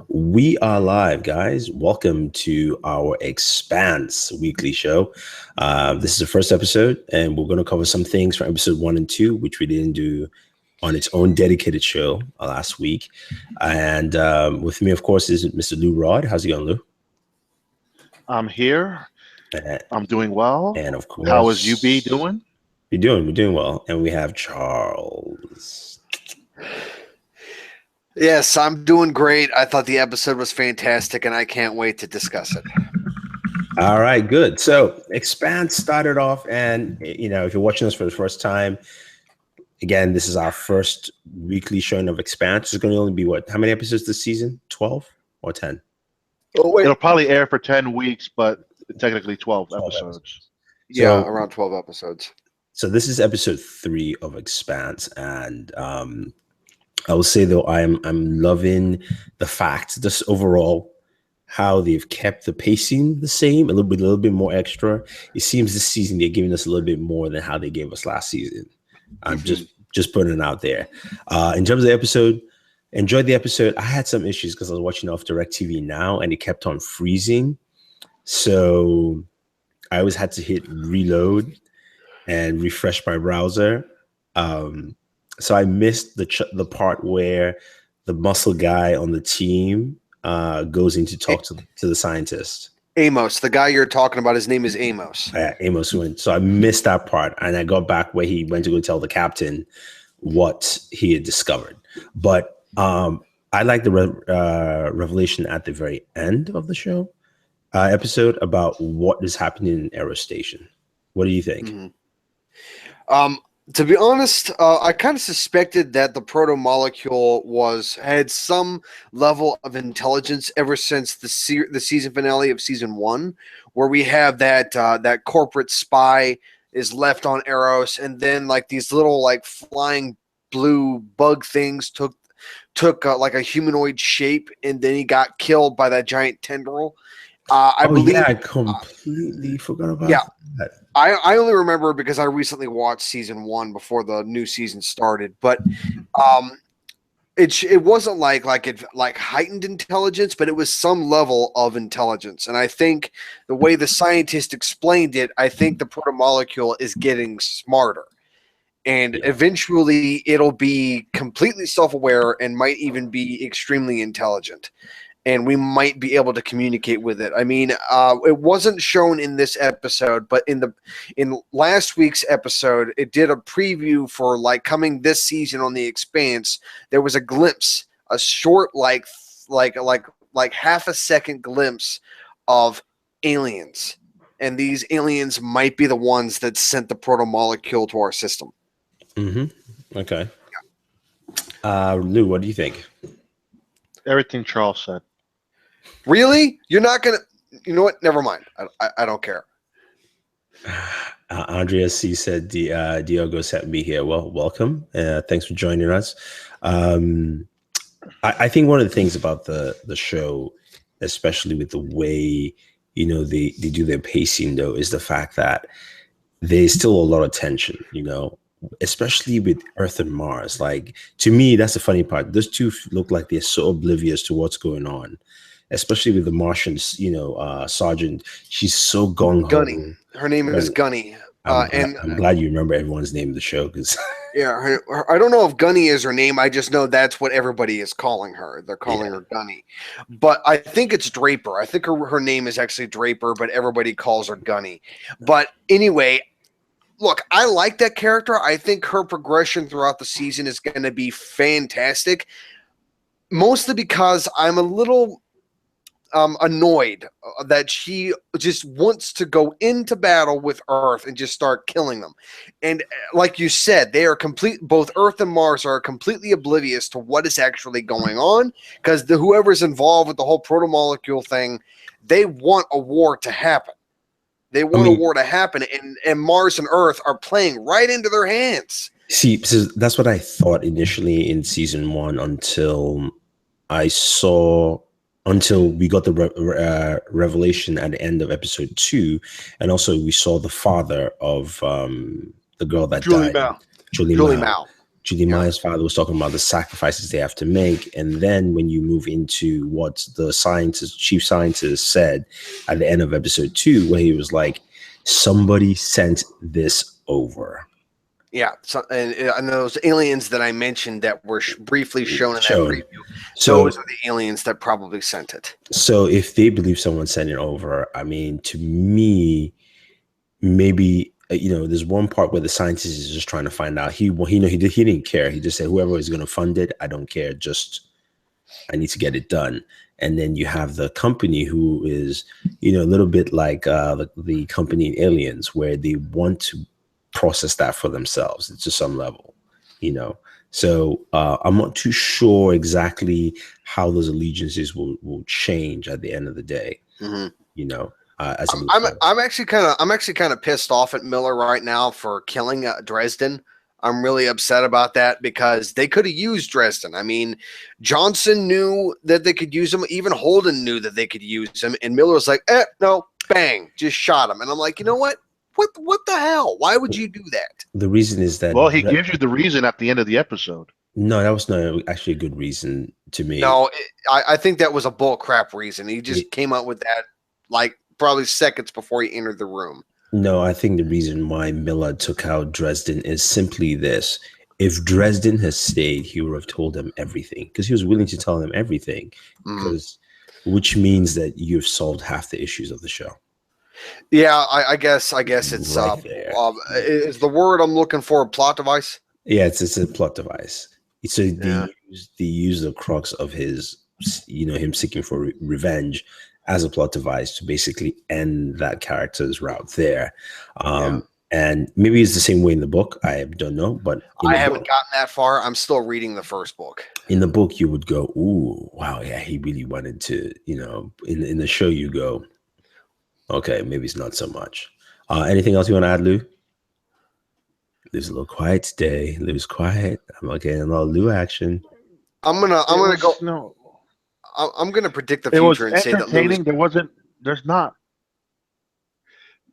We are live, guys. Welcome to our Expanse weekly show. This is the first episode, and we're going to cover some things from episode 1 and 2, which we didn't do on its own dedicated show last week. And with me, of course, is Mr. Lou Rod. How's it going, Lou? I'm here. Uh, I'm doing well. And of course, how is UB doing? We're doing well. And we have Charles. Yes, I'm doing great. I thought the episode was fantastic, and I can't wait to discuss it. All right, good. So Expanse started off, and if you're watching us for the first time, again, this is our first weekly showing of Expanse. It's going to only be how many episodes this season? 12 or 10? Oh, wait. It'll probably air for 10 weeks, but technically 12 episodes. Yeah, around 12 episodes. So this is episode 3 of Expanse, and I will say though I'm loving the fact just overall how they've kept the pacing the same, a little bit more extra. It seems this season they're giving us a little bit more than how they gave us last season. I'm just putting it out there. In terms of the episode, enjoyed the episode. I had some issues because I was watching off DirecTV Now and it kept on freezing, so I always had to hit reload and refresh my browser. So I missed the part where the muscle guy on the team goes in to talk to the scientist. Amos, the guy you're talking about, his name is Amos. Yeah, Amos went. So I missed that part, and I got back where he went to go tell the captain what he had discovered. But I like the revelation at the very end of the show episode about what is happening in Aero Station. What do you think? Mm-hmm. To be honest, I kind of suspected that the proto-molecule had some level of intelligence ever since the season finale of season 1, where we have that corporate spy is left on Eros, and then like these little like flying blue bug things took like a humanoid shape, and then he got killed by that giant tendril. I believe. Yeah, I completely forgot about that. I only remember because I recently watched season 1 before the new season started, but it wasn't like heightened intelligence, but it was some level of intelligence. And I think the way the scientist explained it, I think the protomolecule is getting smarter, and eventually it'll be completely self-aware and might even be extremely intelligent. And we might be able to communicate with it. I mean, it wasn't shown in this episode, but in last week's episode, it did a preview for like coming this season on the Expanse. There was a glimpse, a short like half a second glimpse of aliens, and these aliens might be the ones that sent the protomolecule to our system. Mm-hmm. Okay. Lou, what do you think? Everything Charles said. Really? You're not gonna? You know what? Never mind. I don't care. Andrea C said, "Diogo sent me here. Well, welcome. Thanks for joining us." I think one of the things about the show, especially with the way they do their pacing, though, is the fact that there's still a lot of tension. Especially with Earth and Mars. Like, to me, that's the funny part. Those two look like they're so oblivious to what's going on. Especially with the Martian, Sergeant. She's so gung-ho. Gunny. Her name is Gunny. I'm glad you remember everyone's name of the show. Because I don't know if Gunny is her name. I just know that's what everybody is calling her. They're calling her Gunny. But I think it's Draper. I think her name is actually Draper, but everybody calls her Gunny. But anyway, look, I like that character. I think her progression throughout the season is going to be fantastic. Mostly because I'm a little annoyed that she just wants to go into battle with Earth and just start killing them. And like you said, they are both Earth and Mars are completely oblivious to what is actually going on, because whoever's involved with the whole protomolecule thing, they want a war to happen. They want a war to happen, and Mars and Earth are playing right into their hands. See, so that's what I thought initially in season 1 until we got the revelation at the end of episode 2, and also we saw the father of the girl that died, Julie Mao. Julie Maya's father was talking about the sacrifices they have to make. And then when you move into what the chief scientist said at the end of episode 2, where he was like, somebody sent this over. Yeah, so, and those aliens that I mentioned that were briefly shown in that preview, those are the aliens that probably sent it. So if they believe someone sent it over, I mean, to me, maybe there's one part where the scientist is just trying to find out. He didn't care. He just said, whoever is going to fund it, I don't care. Just I need to get it done. And then you have the company who is, a little bit like the company in Aliens, where they want to process that for themselves to some level, So I'm not too sure exactly how those allegiances will change at the end of the day. I'm actually kind of pissed off at Miller right now for killing Dresden. I'm really upset about that because they could have used Dresden. I mean, Johnson knew that they could use him. Even Holden knew that they could use him. And Miller was like, no, bang, just shot him. And I'm like, you know what? What the hell? Why would you do that? The reason is that... Well, he gives you the reason at the end of the episode. No, that was not actually a good reason to me. No, I think that was a bull crap reason. He just came up with that like probably seconds before he entered the room. No, I think the reason why Miller took out Dresden is simply this. If Dresden has stayed, he would have told them everything because he was willing to tell them everything, which means that you've solved half the issues of the show. Yeah, I guess it's right is the word I'm looking for a plot device? Yeah, it's a plot device. So they use the crux of his, him seeking for revenge as a plot device to basically end that character's route there. And maybe it's the same way in the book. I don't know, but I haven't gotten that far. I'm still reading the first book. In the book, you would go, "Ooh, wow, yeah, he really wanted to." In the show, you go, "Okay, maybe it's not so much." Anything else you want to add, Lou? Lou's a little quiet today. Lou's quiet. I'm not getting a lot of Lou action. I'm gonna predict the future and say that There's not.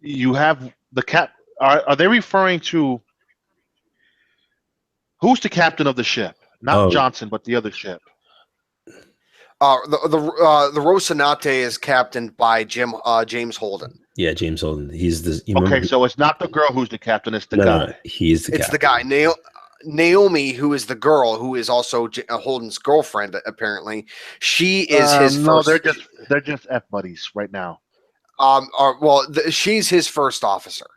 You have the cap. Are they referring to who's the captain of the ship? Not Johnson, but the other ship. The Rocinante is captained by James Holden. Yeah, James Holden. He's the okay. So it's not the girl who's the captain. It's the guy. No, he's the. It's captain. The guy. Naomi, who is the girl, who is also Holden's girlfriend. Apparently, she is his. No, they're just F buddies right now. She's his first officer,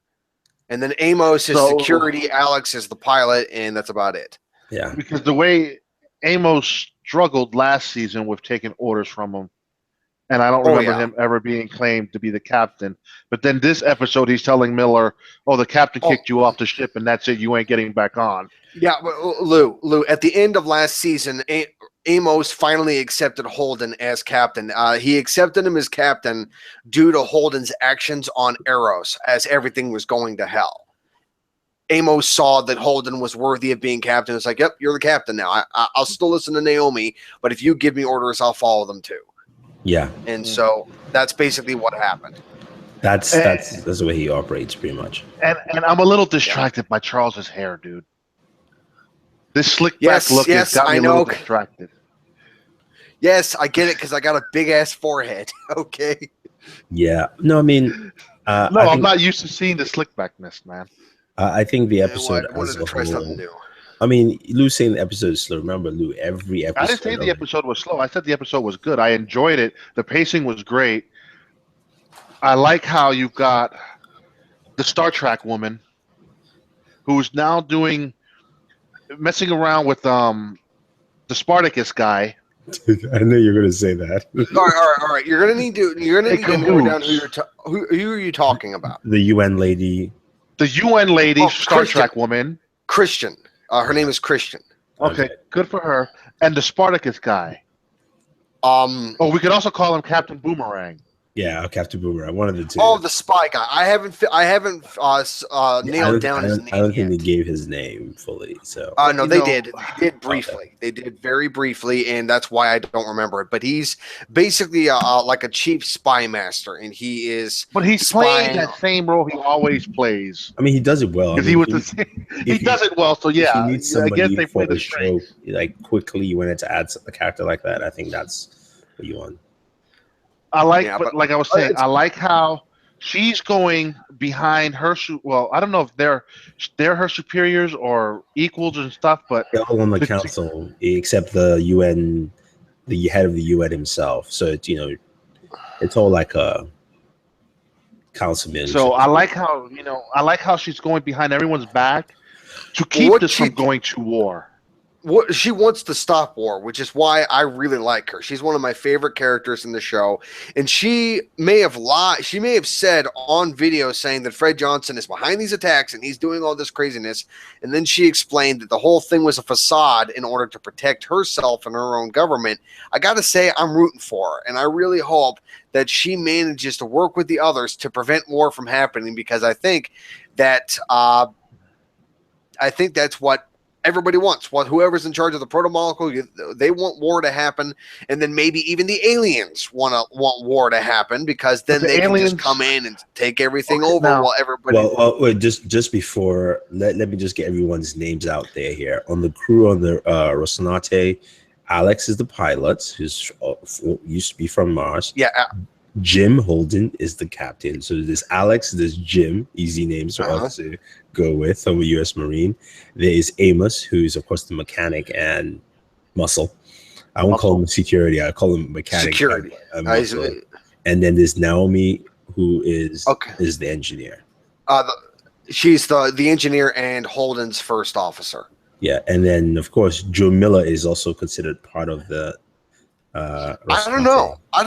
and then Amos is security. Alex is the pilot, and that's about it. Yeah, because the way Amos struggled last season with taking orders from him, and I don't remember him ever being claimed to be the captain. But then this episode, he's telling Miller, the captain kicked you off the ship, and that's it. You ain't getting back on. Yeah, but Lou, at the end of last season, Amos finally accepted Holden as captain. He accepted him as captain due to Holden's actions on Eros as everything was going to hell. Amos saw that Holden was worthy of being captain. It's like, yep, you're the captain now. I'll still listen to Naomi, but if you give me orders, I'll follow them too. Yeah. And so that's basically what happened. That's the way he operates pretty much. And I'm a little distracted by Charles's hair, dude. This slick back look has got me a little distracted. Yes, I get it because I got a big ass forehead. Okay. Yeah. No, I mean, I'm not used to seeing the slick backness, man. I think the episode. I wanted to try something new. I mean, Lou saying the episode is slow. Remember, Lou, every episode. I didn't say the episode was slow. I said the episode was good. I enjoyed it. The pacing was great. I like how you've got the Star Trek woman who's now messing around with the Spartacus guy. I knew you were going to say that. All right. You're going to need to narrow down who are you talking about? The UN lady. The UN lady, Star Trek woman. Christian. Her name is Christian. Okay, good for her. And the Spartacus guy. We could also call him Captain Boomerang. Yeah, Captain Boomerang, one of the two. Oh, the spy guy. I haven't nailed down his name I don't think yet. they gave his name fully. So No, You they know, did. They did briefly. Okay. They did very briefly, and that's why I don't remember it. But he's basically like a chief spy master, and he is but he's playing spying. that same role he always plays. I mean, he does it well. I Because mean, he was the same. He does it well. So if you yeah, need I guess somebody they for play the a show, strengths. like quickly, you wanted to add a character like that. I think that's what you want. I like, Yeah, but like I was saying, it's- I like how she's going behind her. Well, I don't know if they're her superiors or equals and stuff, but They're all on the to, council except the UN, the head of the UN himself. So it's it's all like a councilman. so I like how she's going behind everyone's back to keep this from going to war. what she wants to stop war, which is why I really like her. She's one of my favorite characters in the show, and she may have lied. She may have said on video saying that Fred Johnson is behind these attacks and he's doing all this craziness, and then she explained that the whole thing was a facade in order to protect herself and her own government. I got to say, I'm rooting for her, and I really hope that she manages to work with the others to prevent war from happening, because I think that that's what everybody wants. Whoever's in charge of the proto-molecule, they want war to happen, and then maybe even the aliens want war to happen, because then they can just come in and take everything over while everybody. Well, wait, just before, let me just get everyone's names out there here. On the crew on the Rocinante, Alex is the pilot, who's used to be from Mars. Yeah. Jim Holden is the captain. So there's Alex, there's Jim, easy names for us to go with. I'm a U.S. Marine. There is Amos, who's of course the mechanic and muscle. I won't call him security. I call him mechanic. Security. And then there's Naomi, who is the engineer. She's the engineer and Holden's first officer. Yeah, and then of course Joe Miller is also considered part of the. I don't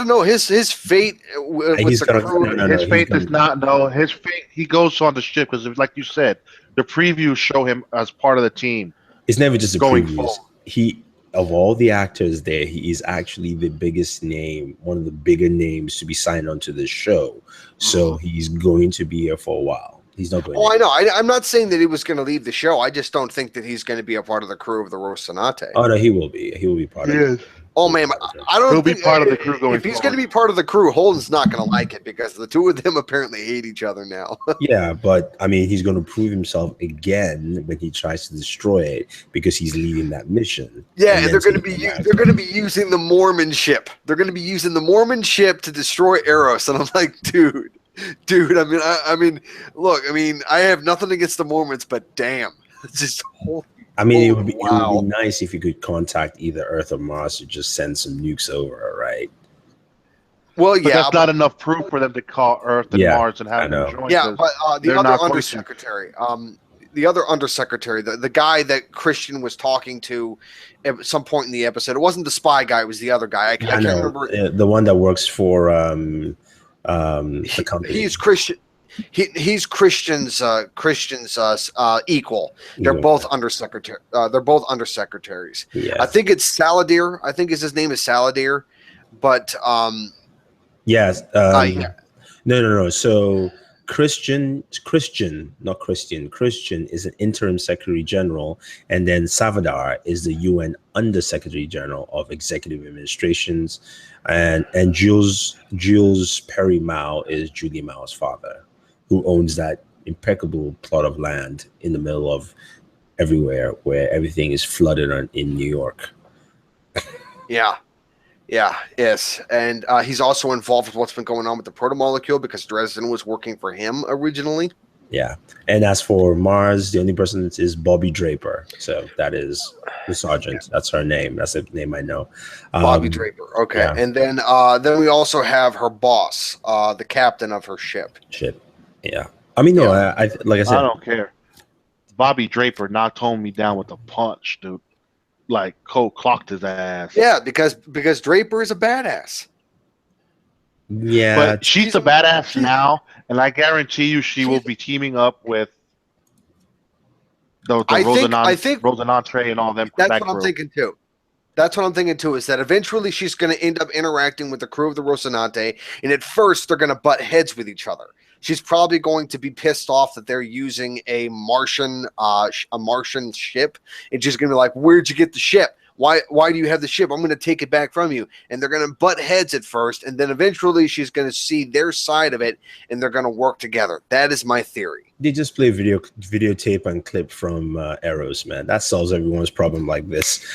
know. His fate with the crew. His fate is not. No, his fate. He goes on the ship because, like you said, the previews show him as part of the team. It's never just a going previews. forward. He, of all the actors there, he is actually the biggest name, one of the bigger names to be signed onto this show. So he's going to be here for a while. He's not going. Oh, I know. I'm not saying that he was going to leave the show. I just don't think that he's going to be a part of the crew of the Rocinante. Oh no, he will be. He will be part of it. Oh man, I don't. He'll be part of the crew going. If he's going to be part of the crew, Holden's not going to like it, because the two of them apparently hate each other now. Yeah, but I mean, he's going to prove himself again when he tries to destroy it, because he's leading that mission. Yeah, and they're going to be using the Mormon ship. They're going to be using the Mormon ship to destroy Eros, and I'm like, dude. I mean, look. I mean, I have nothing against the Mormons, but damn, it's just whole. I mean, it would be nice if you could contact either Earth or Mars to just send some nukes over, right? Well, but that's not enough proof for them to call Earth and Mars and have them join. Yeah, but the other undersecretary, the guy that Christian was talking to at some point in the episode, it wasn't the spy guy; it was the other guy. I can't remember. The one that works for the company. He's Christian. He's Christian's equal. They're both undersecretary. They're both undersecretaries. Yeah. I think it's Saladir. I think his name is Saladir. But yes. Yeah. No. So Christian is an interim secretary general, and then Savadar is the UN undersecretary general of executive administrations, and Jules Perry Mao is Julie Mao's father, who owns that impeccable plot of land in the middle of everywhere where everything is flooded in New York. Yes. And he's also involved with what's been going on with the proto-molecule, because Dresden was working for him originally. Yeah. And as for Mars, the only person is Bobby Draper. So that is the sergeant. That's her name. That's the name I know. Bobby Draper. Okay. Yeah. And then we also have her boss, the captain of her ship. Yeah. I mean, no, like I said, I don't care. Bobby Draper knocked me down with a punch, dude. Like clocked his ass. Yeah, because Draper is a badass. Yeah, but she's a badass now, and I guarantee you she will be teaming up with the Rosinante and all them. That's what I'm thinking too. That's what I'm thinking too, is that eventually she's going to end up interacting with the crew of the Rocinante, and at first they're going to butt heads with each other. She's probably going to be pissed off that they're using a Martian ship, and she's going to be like, "Where'd you get the ship? Why do you have the ship? I'm going to take it back from you." And they're going to butt heads at first, and then eventually she's going to see their side of it, and they're going to work together. That is my theory. They just play videotape and clip from Arrows, man. That solves everyone's problem like this.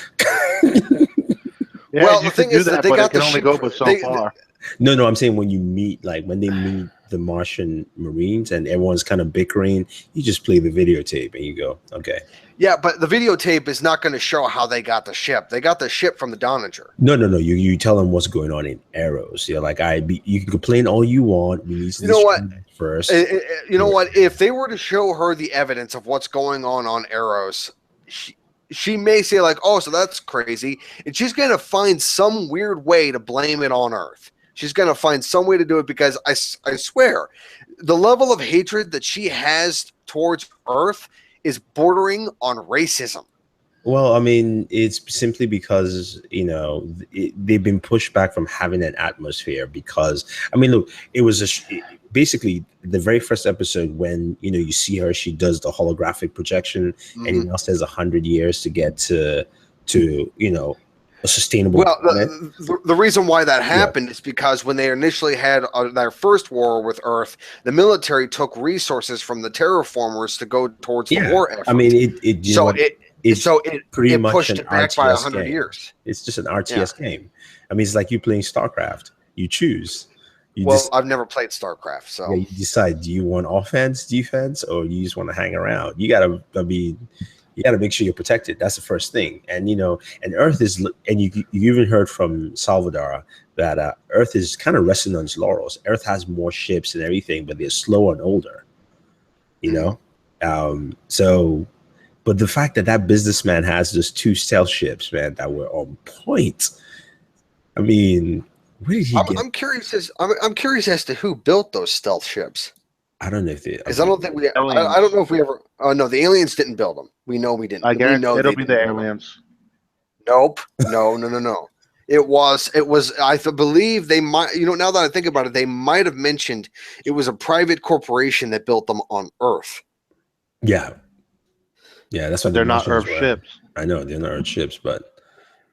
Yeah, well, you the thing can do is that that, they but got it can the only ship. go but so far. No, I'm saying when you meet, like when they meet the Martian Marines and everyone's kind of bickering, you just play the videotape and you go, okay. Yeah, but the videotape is not going to show how they got the ship. They got the ship from the Doninger. No. You tell them what's going on in Arrows. You're like, you can complain all you want. We need to know what? First. You know what? If they were to show her the evidence of what's going on Arrows, she may say like, "Oh, so that's crazy," and she's going to find some weird way to blame it on Earth. She's going to find some way to do it because I swear, the level of hatred that she has towards Earth is bordering on racism. Well, I mean, it's simply because, they've been pushed back from having an atmosphere because, I mean, look, it was basically the very first episode when, you see her, she does the holographic projection and it now says 100 years to get to a sustainable. Well, the reason why that happened is because when they initially had their first war with Earth, the military took resources from the terraformers to go towards the war effort. I mean, it pretty much pushed it back by 100 years. It's just an RTS game. I mean, it's like you playing StarCraft. You choose. I've never played StarCraft, so you decide: do you want offense, defense, or you just want to hang around? You gotta make sure you're protected. That's the first thing. And and Earth is, and you even heard from Salvador that Earth is kind of resting on its laurels. Earth has more ships and everything, but they're slower and older. But the fact that businessman has just 2 stealth ships, man, that were on point. I mean, where did he get? I'm curious as to who built those stealth ships. I don't know if because I don't think I don't know if we ever. Oh no, the aliens didn't build them. We know we didn't. I guarantee it'll be the aliens. Nope. No. It was. I believe they might. Now that I think about it, they might have mentioned it was a private corporation that built them on Earth. Yeah, that's why they're not Earth ships. I know they're not Earth ships, but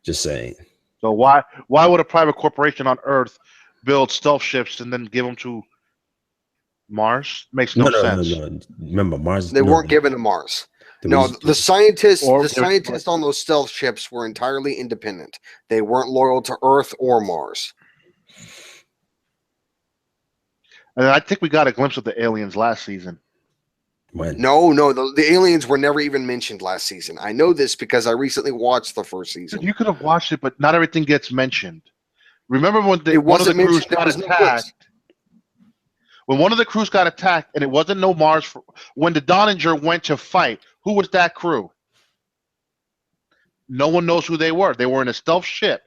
just saying. So why would a private corporation on Earth build stealth ships and then give them to Mars? Makes no sense. No. Remember, Mars. They weren't given to Mars. The scientists on those stealth ships were entirely independent. They weren't loyal to Earth or Mars. And I think we got a glimpse of the aliens last season. When? No, the aliens were never even mentioned last season. I know this because I recently watched the first season. You could have watched it, but not everything gets mentioned. Remember when one of the crews got attacked? When one of the crews got attacked, and it wasn't no Mars. When the Doninger went to fight, who was that crew? No one knows who they were. They were in a stealth ship.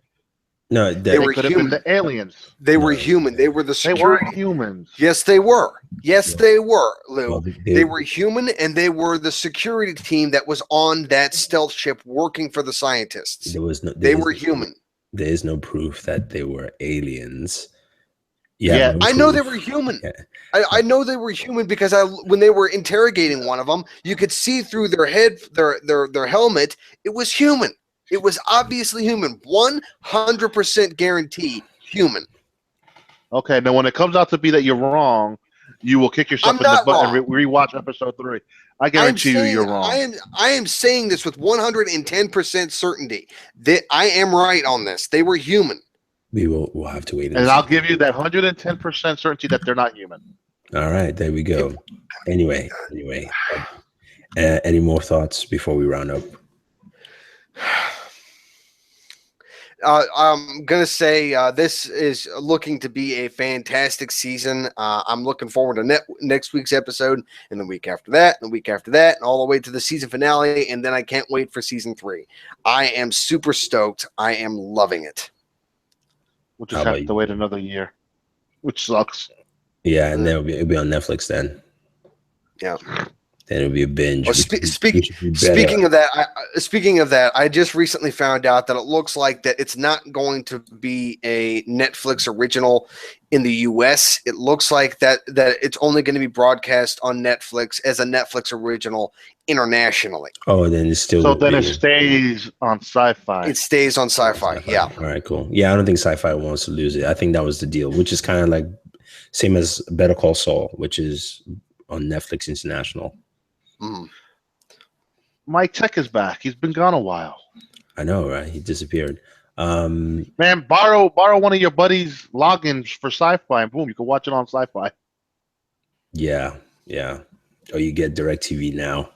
No, they were could have been the aliens. They were human. They were the security. They weren't humans. Yes, they were. Yes, they were, Lou. Well, they were human, and they were the security team that was on that stealth ship working for the scientists. They were human. There is no proof that they were aliens. Yeah, I know they were human. Yeah. I know they were human because when they were interrogating one of them, you could see through their head, their helmet. It was human. It was obviously human. 100% guarantee human. Okay, now when it comes out to be that you're wrong, you will kick yourself in the butt and rewatch episद 3. I guarantee you're wrong. I am saying this with 110% certainty that I am right on this. They were human. We'll have to wait. And I'll give you that 110% certainty that they're not human. All right, there we go. Anyway, any more thoughts before we round up? I'm going to say this is looking to be a fantastic season. I'm looking forward to next week's episode and the week after that, and the week after that, and all the way to the season finale. And then I can't wait for season 3. I am super stoked. I am loving it. We'll just have to wait another year, which sucks. Yeah, and it'll be on Netflix then. Yeah. then it'll be a binge. Well, speaking of that, I just recently found out that it looks like that it's not going to be a Netflix original in the U.S. It looks like that it's only going to be broadcast on Netflix as a Netflix original internationally. Oh, then it's still. So then it stays on Sci-Fi. It stays on Sci-Fi. Yeah. All right, cool. Yeah, I don't think Sci-Fi wants to lose it. I think that was the deal, which is kind of like same as Better Call Saul, which is on Netflix International. Mike Tech is back. He's been gone a while. I know, right? He disappeared. Man, borrow one of your buddies' logins for Sci-Fi, and boom, you can watch it on Sci-Fi. Yeah. Or you get DirecTV now.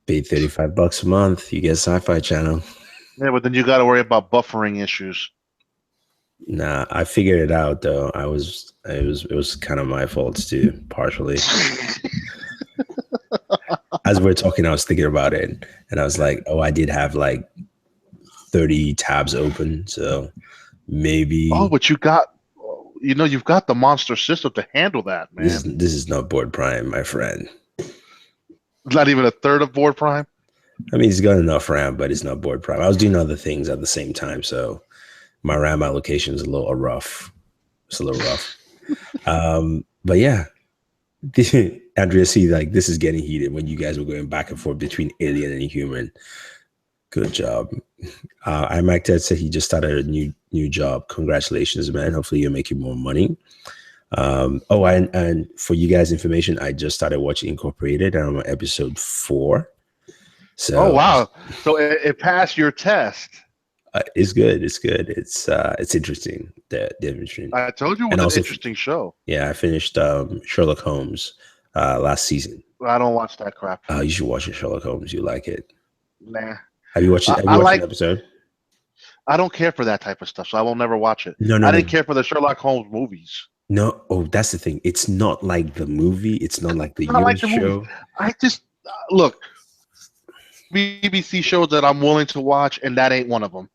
Pay $35 a month. You get Sci-Fi Channel. Yeah, but then you got to worry about buffering issues. Nah, I figured it out though. It was kind of my fault too, partially. As we're talking, I was thinking about it, and I was like, "Oh, I did have like 30 tabs open, so maybe." Oh, but you've got the monster system to handle that, man. This is not Board Prime, my friend. Not even a third of Board Prime. I mean, it's got enough RAM, but it's not Board Prime. I was doing other things at the same time, so my RAM allocation is a little rough. It's a little rough. But yeah. Andrea, see, like this is getting heated when you guys were going back and forth between alien and human. Good job. iMac Ted said he just started a new job. Congratulations, man. Hopefully you're making more money. And for you guys' information, I just started watching Incorporated, and I'm on episode 4. So, oh wow! So it passed your test. It's good. It's good. It's interesting. I told you it was an interesting show. Yeah, I finished Sherlock Holmes last season. I don't watch that crap. You should watch it, Sherlock Holmes. You like it. Nah. Have you watched it? Have you watched an episode? I don't care for that type of stuff, so I will never watch it. No. I didn't care for the Sherlock Holmes movies. No. Oh, that's the thing. It's not like the movie. It's not like the US show. Movie. I just look. BBC shows that I'm willing to watch, and that ain't one of them.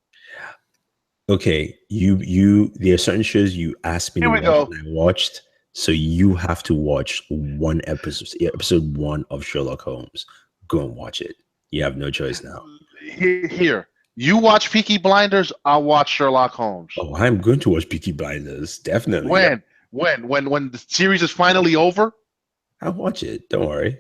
Okay, there are certain shows you asked me to watch and I watched, so you have to watch one episode 1 of Sherlock Holmes. Go and watch it. You have no choice now. Here, you watch Peaky Blinders, I'll watch Sherlock Holmes. Oh, I'm going to watch Peaky Blinders, definitely. When the series is finally over, I'll watch it. Don't worry.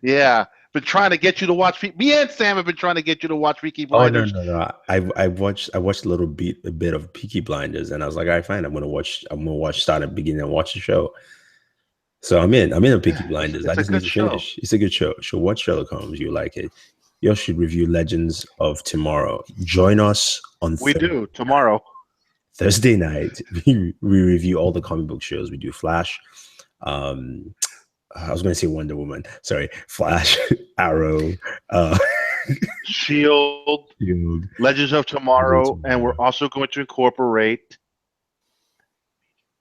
Yeah. Been trying to get you to watch. Me and Sam have been trying to get you to watch Peaky Blinders. Oh no! I watched a bit of Peaky Blinders, and I was like, all right, fine. I'm gonna watch. Start at the beginning and watch the show. So I'm in a Peaky Blinders. I just need to finish. It's a good show. So watch Sherlock Holmes. You like it. You should review Legends of Tomorrow. Join us on. We do tomorrow. Thursday night. We review all the comic book shows. We do Flash. I was going to say Wonder Woman. Sorry, Flash, Arrow, Shield, Legends of Tomorrow, and we're also going to incorporate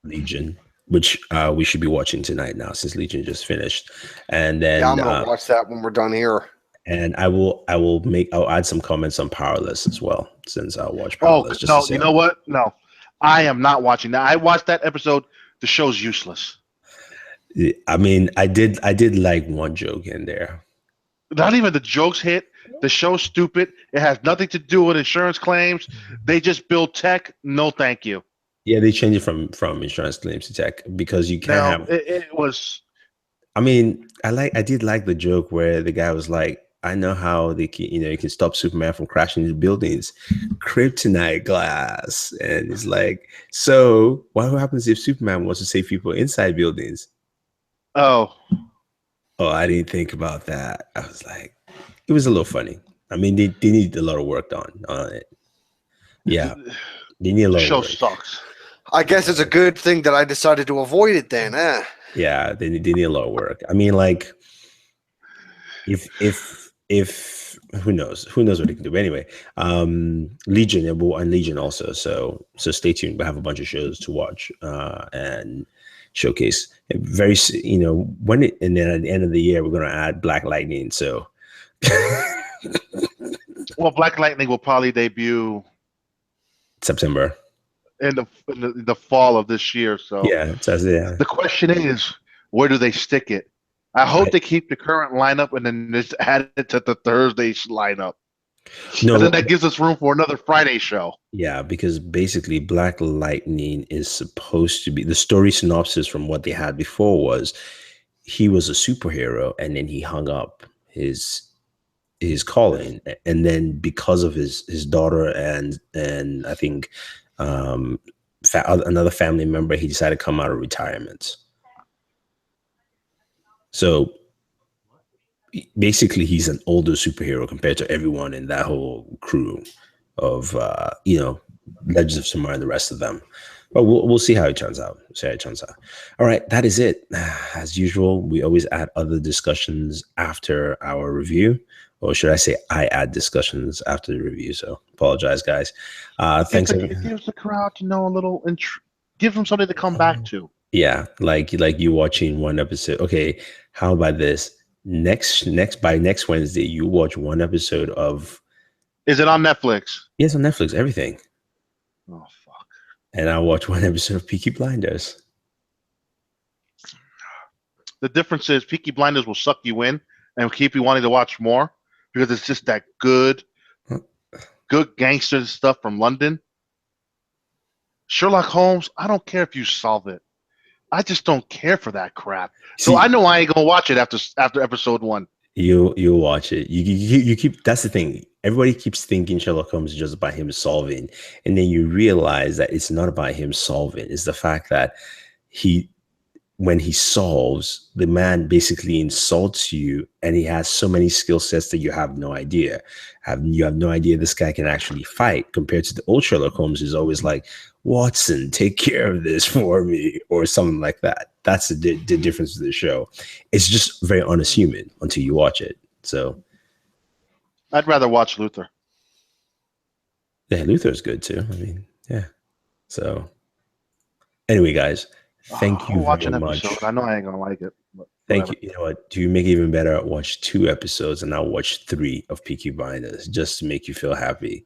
Legion, which we should be watching tonight now since Legion just finished. And then I'm going to watch that when we're done here. And I'll add some comments on Powerless as well, since I'll watch Powerless. Oh no, you know what? No, I am not watching that. I watched that episode. The show's useless. I mean, I did like one joke in there. Not even the jokes hit. The show's stupid. It has nothing to do with insurance claims. They just build tech. No, thank you. Yeah, they changed it from insurance claims to tech because you can't have. It was. I mean, I did like the joke where the guy was like, "I know how they can, you can stop Superman from crashing into buildings, kryptonite glass," and it's like, so what happens if Superman wants to save people inside buildings? Oh, I didn't think about that. I was like, it was a little funny. I mean, they need a lot of work done on it. Yeah, they need a lot. The show sucks. I guess it's a good thing that I decided to avoid it then. Yeah, they need a lot of work. I mean, like, if who knows what they can do. But anyway, Legion and Legion also. So stay tuned. We have a bunch of shows to watch and showcase. Very, and then at the end of the year, we're going to add Black Lightning. So, well, Black Lightning will probably debut September in the fall of this year. So yeah, it says, yeah. The question is, where do they stick it? I hope they keep the current lineup and then just add it to the Thursday lineup. No, and then that gives us room for another Friday show. yeah, because basically Black Lightning is supposed to be the story synopsis from what they had before was he was a superhero and then he hung up his calling, and then because of his daughter and I think another family member, he decided to come out of retirement. So basically he's an older superhero compared to everyone in that whole crew of Legends of Tomorrow and the rest of them. But we'll see how it turns out. All right, that is it. As usual, we always add other discussions after our review, or should I say, I add discussions after the review. So apologize, guys. Thanks. It gives the crowd to know a little. Gives them something to come back to. Yeah, like you watching one episode. Okay, how about this? By next Wednesday, you watch one episode of. Is it on Netflix? Yes, on Netflix. Everything. Oh fuck! And I'll watch one episode of Peaky Blinders. The difference is Peaky Blinders will suck you in and keep you wanting to watch more because it's just that good gangster stuff from London. Sherlock Holmes, I don't care if you solve it. I just don't care for that crap. So I know I ain't gonna watch it after episode 1. You'll watch it. You keep. That's the thing. Everybody keeps thinking Sherlock Holmes is just about him solving, and then you realize that it's not about him solving. It's the fact that when he solves, the man basically insults you, and he has so many skill sets that you have no idea. You have no idea this guy can actually fight. Compared to the old Sherlock Holmes, who's always like, Watson, take care of this for me, or something like that. That's the difference with the show. It's just very unassuming until you watch it. So I'd rather watch Luther. Yeah, Luther's good too. I mean, yeah. So anyway, guys, thank you very much. Episode. I know I ain't gonna like it. But thank you. You know what? To make it even better, watch 2 episodes and I'll watch 3 of Peaky Blinders just to make you feel happy.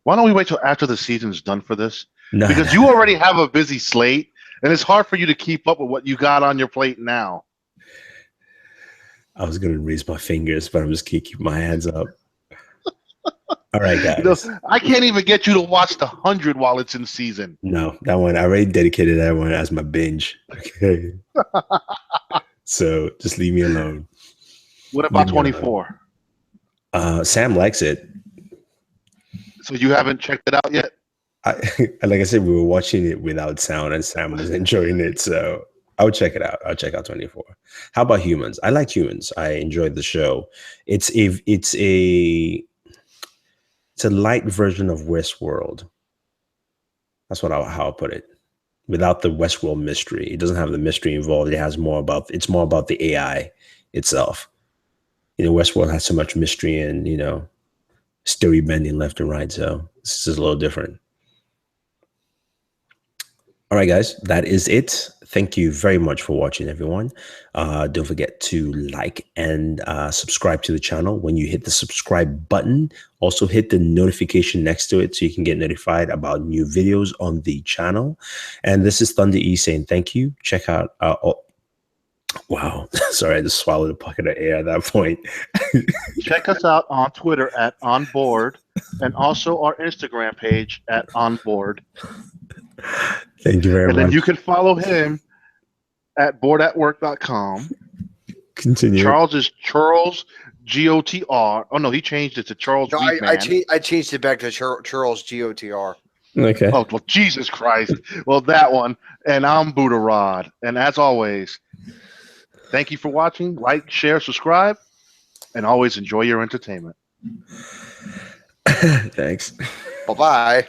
Why don't we wait till after the season's done for this? No, because you already have a busy slate, and it's hard for you to keep up with what you got on your plate now. I was going to raise my fingers, but I'm just going to keep my hands up. All right, guys. I can't even get you to watch the 100 while it's in season. No, that one, I already dedicated that one as my binge. Okay. So just leave me alone. What about 24? Sam likes it. So you haven't checked it out yet? Like I said, we were watching it without sound and Sam was enjoying it. So I'll check it out. I'll check out 24. How about Humans? I like Humans. I enjoyed the show. It's a light version of Westworld. That's how I'll put it. Without the Westworld mystery. It doesn't have the mystery involved. It's more about the AI itself. Westworld has so much mystery and, story bending left and right. So this is a little different. All right, guys, that is it. Thank you very much for watching, everyone. Don't forget to like and subscribe to the channel. When you hit the subscribe button, also hit the notification next to it so you can get notified about new videos on the channel. And this is Thunder E saying thank you. Check out wow, sorry, I just swallowed a bucket of air at that point. Check us out on Twitter at OnBoored and also our Instagram page at OnBoored. Thank you very much. And then you can follow him at boardatwork.com. Continue. Charles is Charles G-O-T-R. Oh, no, he changed it to Charles Weedman. I changed it back to Charles G-O-T-R. Okay. Oh, well, Jesus Christ. Well, that one. And I'm Buddha Rod. And as always, thank you for watching. Like, share, subscribe, and always enjoy your entertainment. Thanks. Bye-bye.